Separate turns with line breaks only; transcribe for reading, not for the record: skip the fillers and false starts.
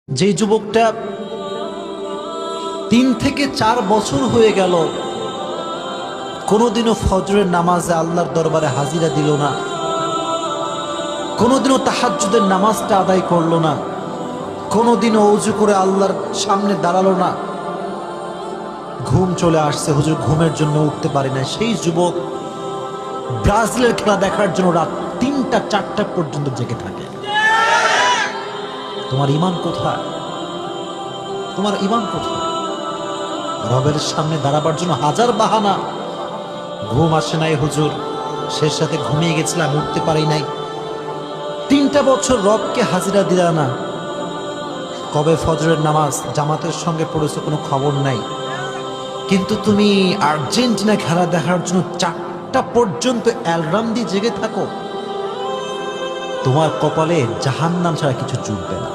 যে যুবকটা ৩ থেকে ৪ বছর হয়ে গেল কোনোদিনও ফজরের নামাজে আল্লাহর দরবারে হাজিরা দিল না, কোনোদিনও তাহাজ্জুদের নামাজটা আদায় করলো না, কোনোদিনও ওযু করে আল্লাহর সামনে দাঁড়ালো না, ঘুম চলে আসছে, হুজুর ঘুমের জন্য উঠতে পারি না, সেই যুবক ব্রাজিলের খেলা দেখার জন্য রাত ৩টা ৪টা পর্যন্ত জেগে থাকে। তোমার ঈমান কোথায়? তোমার ঈমান কোথায়? রবের সামনে দাঁড়াবার জন্য হাজার বাহানা। ঘুম আসে নাই হুজুর, শেষ সাথে ঘুমিয়ে গেছিলাম, উঠতে পারি নাই। ৩টা বছর রবকে হাজিরা দিলা না, কবে ফজরের নামাজ জামাতের সঙ্গে পড়েছো কোনো খবর নাই, কিন্তু তুমি আর্জেন্টিনা খেলা দেখার জন্য ৪টা পর্যন্ত অ্যালার্ম দিয়ে জেগে থাকো। তোমার কপালে জাহান্নাম ছাড়া কিছু জুটবে না।